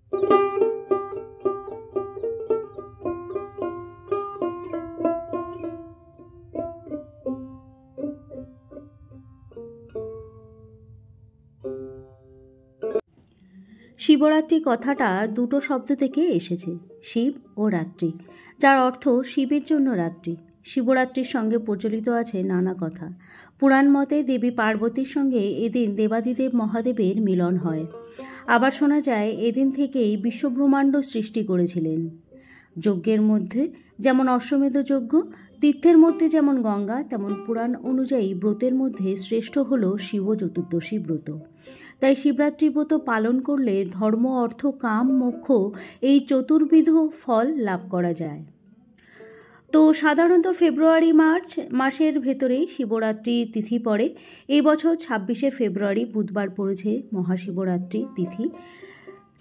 শিবরাত্রি কথাটা দুটো শব্দ থেকে এসেছে, শিব ও রাত্রি, যার অর্থ শিবের জন্য রাত্রি। শিবরাত্রির সঙ্গে প্রচলিত আছে নানা কথা। পুরাণ মতে দেবী পার্বতীর সঙ্গে এদিন দেবাদিদেব মহাদেবের মিলন হয়। আবার শোনা যায় এদিন থেকেই বিশ্বব্রহ্মাণ্ড সৃষ্টি করেছিলেন। যজ্ঞের মধ্যে যেমন অশ্বমেধ যজ্ঞ, তীর্থের মধ্যে যেমন গঙ্গা, তেমন পুরাণ অনুযায়ী ব্রতের মধ্যে শ্রেষ্ঠ হল শিব চতুর্দশী ব্রত। তাই শিবরাত্রি ব্রত পালন করলে ধর্ম, অর্থ, কাম, মোক্ষ এই চতুর্বিধ ফল লাভ করা যায়। তো সাধারণত ফেব্রুয়ারি মার্চ মাসের ভেতরেই শিবরাত্রি তিথি পড়ে। এই বছর 26শে ফেব্রুয়ারি বুধবার পড়েছে মহাশিবরাত্রি তিথি।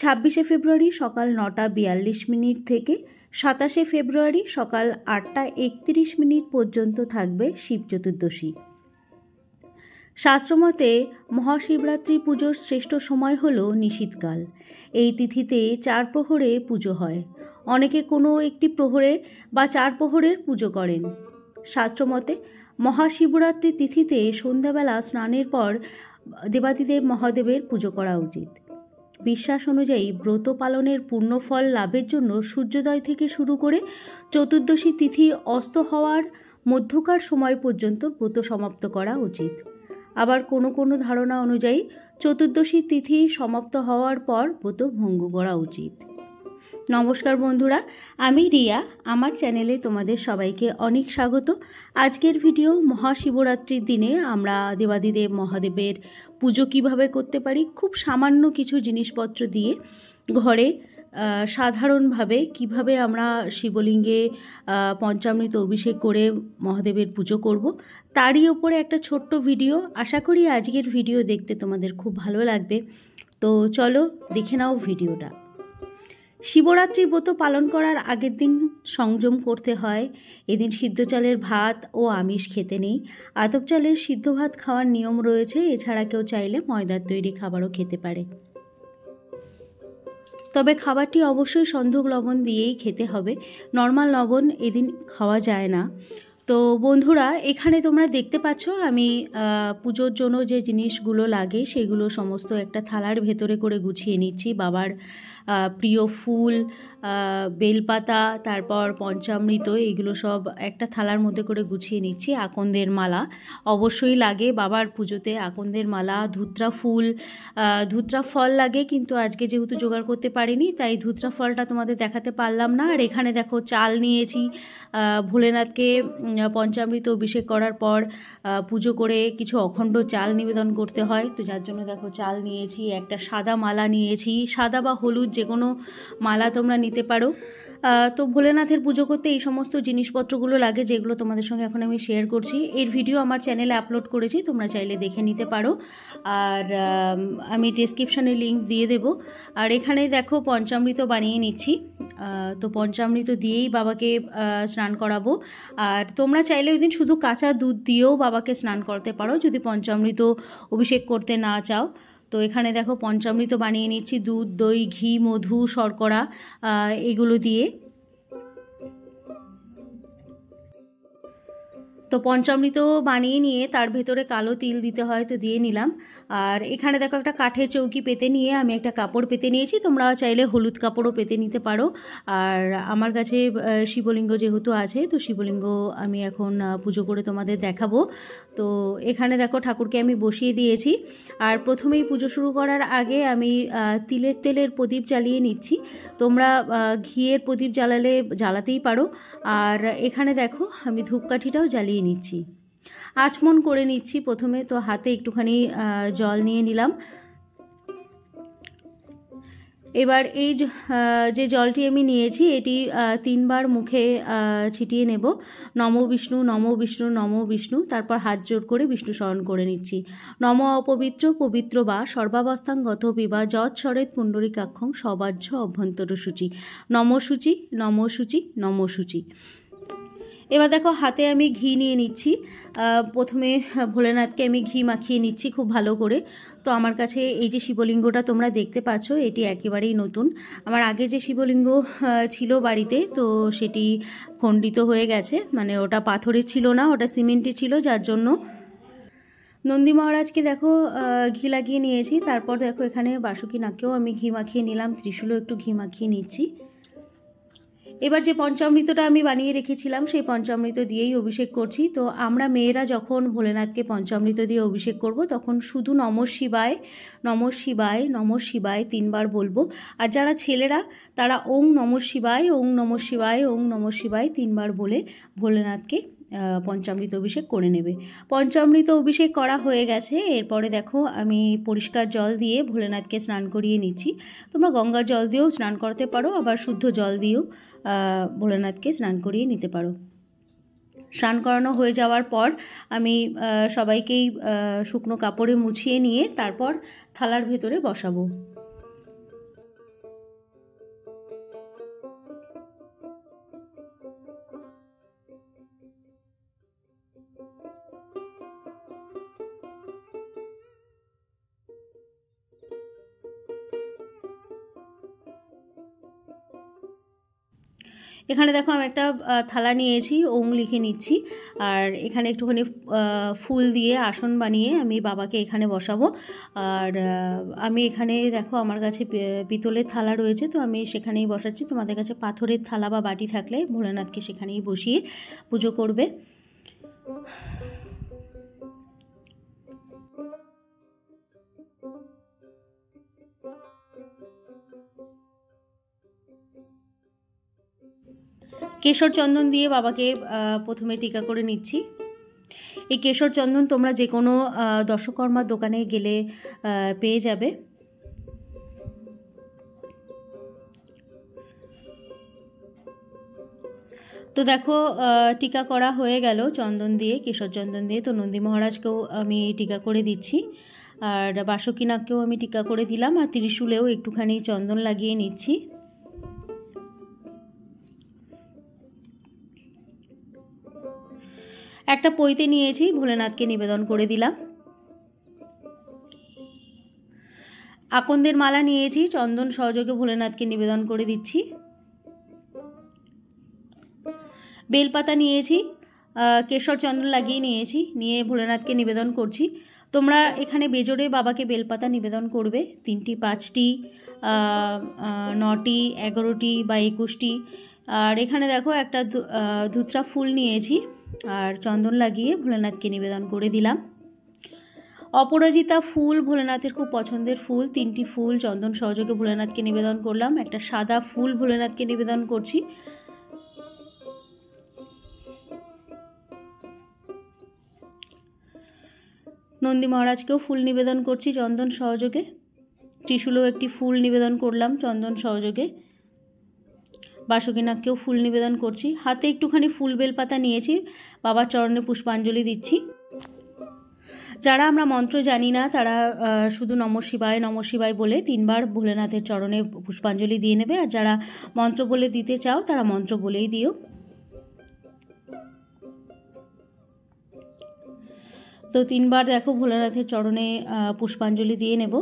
26শে ফেব্রুয়ারি সকাল 9:42 থেকে 27শে ফেব্রুয়ারি সকাল 8:31 পর্যন্ত থাকবে শিব চতুর্দশী। শাস্ত্রমতে মহাশিবরাত্রি পুজোর শ্রেষ্ঠ সময় হল নিশীথকাল। এই তিথিতে 4 প্রহরে পুজো হয়। অনেকে কোনো একটি প্রহরে বা 4 প্রহরের পুজো করেন। শাস্ত্রমতে মহাশিবরাত্রি তিথিতে সন্ধ্যাবেলা স্নানের পর দেবাদিদেব মহাদেবের পুজো করা উচিত। বিশ্বাস অনুযায়ী ব্রত পালনের পূর্ণফল লাভের জন্য সূর্যোদয় থেকে শুরু করে চতুর্দশী তিথি অস্ত হওয়ার মধ্যকার সময় পর্যন্ত ব্রত সমাপ্ত করা উচিত। আবার কোনো ধারণা অনুযায়ী চতুর্দশী তিথি সমাপ্ত হওয়ার পর ব্রত ভঙ্গ করা উচিত। নমস্কার বন্ধুরা, আমি রিয়া। আমার চ্যানেলে তোমাদের সবাইকে অনেক স্বাগত। আজকের ভিডিও মহাশিবরাত্রির দিনে আমরা দেবাদিদেব মহাদেবের পুজো কিভাবে করতে পারি, খুব সামান্য কিছু জিনিসপত্র দিয়ে ঘরে সাধারণভাবে কিভাবে আমরা শিবলিঙ্গে পঞ্চামৃত অভিষেক করে মহাদেবের পুজো করব, তারই ওপরে একটা ছোট্ট ভিডিও। আশা করি আজকের ভিডিও দেখতে তোমাদের খুব ভালো লাগবে। তো চলো দেখে নাও ভিডিওটা। শিবরাত্রি ব্রত পালন করার আগের দিন সংযম করতে হয়। এদিন সিদ্ধ চালের ভাত ও আমিষ খেতে নেই। আতপ চালের সিদ্ধ ভাত খাওয়ার নিয়ম রয়েছে। এছাড়া কেউ চাইলে ময়দার তৈরি খাবারও খেতে পারে। তবে খাবারটি অবশ্যই সন্ধক লবণ দিয়েই খেতে হবে। নর্মাল লবণ এদিন খাওয়া যায় না। তো বন্ধুরা, এখানে তোমরা দেখতে পাচ্ছ আমি পুজোর জন্য যে জিনিসগুলো লাগে সেগুলো সমস্ত একটা থালার ভেতরে করে গুছিয়ে নিচ্ছি। বাবার প্রিয় ফুল, বেলপাতা, তারপর পঞ্চামৃত, এগুলো সব একটা থালার মধ্যে করে গুছিয়ে নিচ্ছি। আকন্দের মালা অবশ্যই লাগে বাবার পুজোতে। আকন্দের মালা, ধুত্রা ফুল, ধুত্রা ফল লাগে, কিন্তু আজকে যেহেতু জোগাড় করতে পারিনি তাই ধুত্রা ফলটা তোমাদের দেখাতে পারলাম না। আর এখানে দেখো চাল নিয়েছি। ভোলেনাথকে পঞ্চামৃত অভিষেক করার পর পুজো করে কিছু অখণ্ড চাল নিবেদন করতে হয়, তো যার জন্য দেখো চাল নিয়েছি। একটা সাদা মালা নিয়েছি, সাদা বা হলুদ যে কোনো মালা তোমরা নিতে পারো। তো ভোলেনাথের পুজো করতে এই সমস্ত জিনিসপত্রগুলো লাগে, যেগুলো তোমাদের সঙ্গে এখন আমি শেয়ার করছি। এর ভিডিও আমার চ্যানেলে আপলোড করেছি, তোমরা চাইলে দেখে নিতে পারো। আর আমি ডেসক্রিপশানে লিঙ্ক দিয়ে দেব। আর এখানে দেখো পঞ্চামৃত বানিয়ে নিচ্ছি। তো পঞ্চামৃত দিয়েই বাবাকে স্নান করাবো। আর তোমরা চাইলে ওই দিন শুধু কাঁচা দুধ দিয়েও বাবাকে স্নান করতে পারো যদি পঞ্চামৃত অভিষেক করতে না চাও। তো এখানে দেখো পঞ্চামৃত বানিয়ে নিচ্ছি দুধ, দই, ঘি, মধু, শর্করা এগুলো দিয়ে। তো পঞ্চামৃত বানিয়ে নিয়ে তার ভেতরে কালো তিল দিতে হয়, তো দিয়ে নিলাম। আর এখানে দেখো একটা কাঠের চৌকি পেতে নিয়ে আমি একটা কাপড় পেতে নিয়েছি। তোমরা চাইলে হলুদ কাপড়ও পেতে নিতে পারো। আর আমার কাছে শিবলিঙ্গ যেহেতু আছে, তো শিবলিঙ্গ আমি এখন পুজো করে তোমাদের দেখাবো। তো এখানে দেখো ঠাকুরকে আমি বসিয়ে দিয়েছি। আর প্রথমেই পুজো শুরু করার আগে আমি তিলের তেলের প্রদীপ জ্বালিয়ে নিচ্ছি। তোমরা ঘিয়ের প্রদীপ জ্বালাতেই পারো। আর এখানে দেখো আমি ধূপকাঠিটাও জ্বালিয়ে নিচ্ছি, আচমন করে নিচ্ছি প্রথমে। তো হাতে একটুখানি জল নিয়ে নিলাম। এবার এই যে জলটি আমি নিয়েছি এটি 3 বার মুখে ছিটিয়ে নেব। নমো বিষ্ণু, নমো বিষ্ণু, নমো বিষ্ণু। তারপর হাত জোর করে বিষ্ণু স্মরণ করে নিচ্ছি। নম অপবিত্র পবিত্র বা সর্বাবস্থাং গত বিবা যৎ সরেত পুণ্ডরীকাক্ষং সবাহ্য অভ্যন্তর সূচি। নম সূচি, নম সূচি, নম সূচি। এবার দেখো হাতে আমি ঘি নিয়ে নিচ্ছি। প্রথমে ভোলেনাথকে আমি ঘি মাখিয়ে নিচ্ছি খুব ভালো করে। তো আমার কাছে এই যে শিবলিঙ্গটা তোমরা দেখতে পাচ্ছ, এটি একেবারেই নতুন। আমার আগে যে শিবলিঙ্গ ছিল বাড়িতে, তো সেটি খণ্ডিত হয়ে গেছে, মানে ওটা পাথরের ছিল না, ওটা সিমেন্টের ছিল, যার জন্য। নন্দী মহারাজকে দেখো ঘি লাগিয়ে নিয়েছি। তারপর দেখো এখানে বাসুকীনাথকেও আমি ঘি মাখিয়ে নিলাম, ত্রিশূলও একটু ঘি মাখিয়ে নিচ্ছি। এবার যে পঞ্চামৃতটা আমি বানিয়ে রেখেছিলাম সেই পঞ্চামৃত দিয়েই অভিষেক করছি। তো আমরা মেয়েরা যখন ভোলেনাথকে পঞ্চামৃত দিয়ে অভিষেক করব, তখন শুধু নমঃ শিবায় নমঃ শিবায় নমঃ শিবায় 3 বার বলবো। আর যারা ছেলেরা তারা ওং নমঃ শিবায় ওং নমঃ শিবায় ওং নমঃ শিবায় 3 বার বলে ভোলেনাথকে পঞ্চামৃত অভিষেক করে নেবে। পঞ্চামৃত অভিষেক করা হয়ে গেছে। এরপরে দেখো আমি পরিষ্কার জল দিয়ে ভোলেনাথকে স্নান করিয়ে নিচ্ছি। তোমরা গঙ্গার জল দিয়েও স্নান করাতে পারো, আবার শুদ্ধ জল দিয়েও ভোলেনাথকে স্নান করিয়ে নিতে পারো। স্নান করানো হয়ে যাওয়ার পর আমি সবাইকেই শুকনো কাপড়ে মুছিয়ে নিয়ে তারপর থালার ভেতরে বসাবো। এখানে দেখো আমি একটা থালা নিয়েছি, ওং লিখে নিচ্ছি। আর এখানে একটুখানি ফুল দিয়ে আসন বানিয়ে আমি বাবাকে এখানে বসাবো। আর আমি এখানে দেখো আমার কাছে পিতলের থালা রয়েছে, তো আমি সেখানেই বসাচ্ছি। তোমাদের কাছে পাথরের থালা বা বাটি থাকলে ভোলেনাথকে সেখানেই বসিয়ে পুজো করবে। কেশর চন্দন দিয়ে বাবাকে প্রথমে টিকা করে নিচ্ছি। এই কেশর চন্দন তোমরা যে কোনো দশকর্মার দোকানে গেলে পেয়ে যাবে। তো দেখো টিকা করা হয়ে গেল চন্দন দিয়ে, কেশর চন্দন দিয়ে। তো নন্দী মহারাজকেও আমি টিকা করে দিচ্ছি, আর বাসুকীনাথকেও আমি টিকা করে দিলাম, আর ত্রিশূলেও একটুখানি চন্দন লাগিয়ে নিচ্ছি। একটা পৈতে নিয়েছি, ভোলেনাথকে নিবেদন করে দিলাম। আকন্দের মালা নিয়েছি, চন্দন সহযোগে ভোলেনাথকে নিবেদন করে দিচ্ছি। বেলপাতা নিয়েছি, কেশর চন্দন লাগিয়ে নিয়েছি, নিয়ে ভোলেনাথকে নিবেদন করছি। তোমরা এখানে বেজোড়ে বাবাকে বেলপাতা নিবেদন করবে, 3টি 5টি 9টি 11টি বা 21টি। আর এখানে দেখো একটা ধুতরা ফুল নিয়েছি, আর চন্দন লাগিয়ে ভোলেনাথকে নিবেদন করে দিলাম। অপরাজিতা ফুল ভোলেনাথের খুব পছন্দের ফুল, 3টি ফুল চন্দন সহযোগে ভোলেনাথকে নিবেদন করলাম। একটা সাদা ফুল ভোলেনাথকে নিবেদন করছি। নন্দী মহারাজকেও ফুল নিবেদন করছি চন্দন সহযোগে। ত্রিশূলেও একটি ফুল নিবেদন করলাম চন্দন সহযোগে। বাসুকীনাথকেও ফুল নিবেদন করছি। হাতে একটুখানি ফুল বেলপাতা নিয়েছি, বাবার চরণে পুষ্পাঞ্জলি দিচ্ছি। যারা আমরা মন্ত্র জানি না তারা শুধু নমঃ শিবায় বলে 3 বার ভোলেনাথের চরণে পুষ্পাঞ্জলি দিয়ে নেবে। আর যারা মন্ত্র বলে দিতে চাও তারা মন্ত্র বলেই দিও। তো 3 বার দেখো ভোলেনাথের চরণে পুষ্পাঞ্জলি দিয়ে নেব।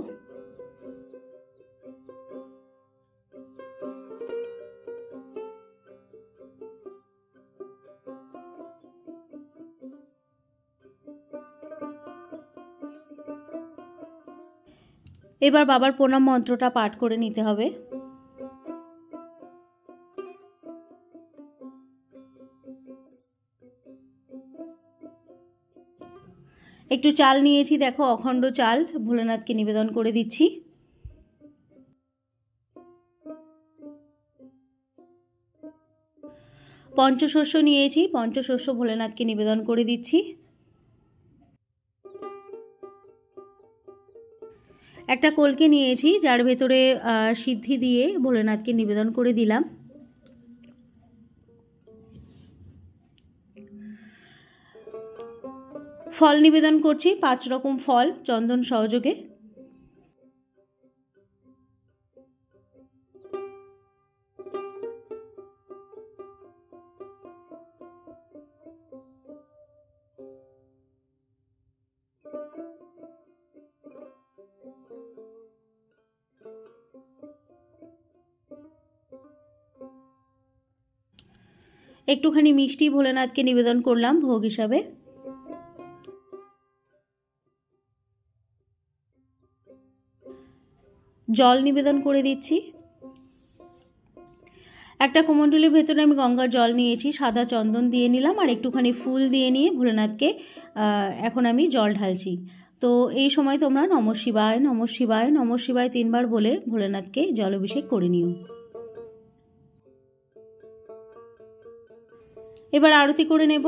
এবার বাবার প্রণাম মন্ত্রটা পাঠ করে নিতে হবে। একটু চাল নিয়েছি, দেখো অখণ্ড চাল ভোলেনাথকে নিবেদন করে দিচ্ছি। পঞ্চশস্য নিয়েছি, পঞ্চশস্য ভোলেনাথকে নিবেদন করে দিচ্ছি। একটা কলকে নিয়েছি, যার ভেতরে সিদ্ধি দিয়ে ভোলেনাথকে নিবেদন করে দিলাম। ফল নিবেদন করছি, 5 রকম ফল চন্দন সহযোগে। একটুখানি মিষ্টি ভোলেনাথকে নিবেদন করলাম ভোগ হিসাবে। জল নিবেদন করে দিচ্ছি। একটা কুমণ্ডলীর ভেতরে আমি গঙ্গার জল নিয়েছি, সাদা চন্দন দিয়ে নিলাম আর একটুখানি ফুল দিয়ে নিয়ে ভোলেনাথকে এখন আমি জল ঢালছি। তো এই সময় তোমরা নমঃ শিবায় নমঃ শিবায় নমঃ শিবায় 3 বার বলে ভোলেনাথকে জলাভিষেক করে নিও। এবার আরতি করে নেব।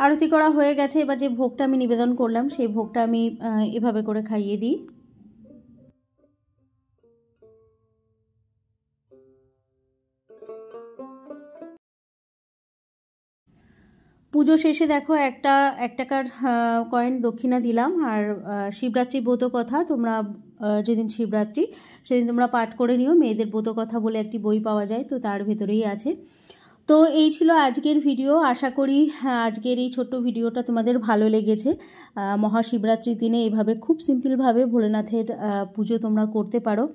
আরতি করা হয়ে গেছে। এবার যে ভোগটা আমি নিবেদন করলাম সেই ভোগটা আমি এভাবে করে খাইয়ে দিই। পুজো শেষে দেখো একটা 1 টাকার কয়েন দক্ষিণা দিলাম। আর শিবরাত্রি ব্রত কথা তোমরা যেদিন শিবরাত্রি সেদিন তোমরা পাঠ করে নিও। মেয়েদের ব্রত কথা বলে একটি বই পাওয়া যায়, তো তার ভেতরেই আছে। তো এই ছিল আজকের ভিডিও। আশা করি আজকের এই ছোট্ট ভিডিওটা তোমাদের ভালো লেগেছে। মহাশিবরাত্রির দিনে এইভাবে খুব সিম্পলভাবে ভোলেনাথের পুজো তোমরা করতে পারো।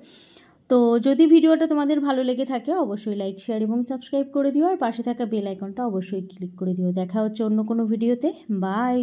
তো যদি ভিডিওটা তোমাদের ভালো লেগে থাকে অবশ্যই লাইক, শেয়ার এবং সাবস্ক্রাইব করে দিও। আর পাশে থাকা বেল আইকনটা অবশ্যই ক্লিক করে দিও। দেখা হচ্ছে অন্য কোনো ভিডিওতে। বাই।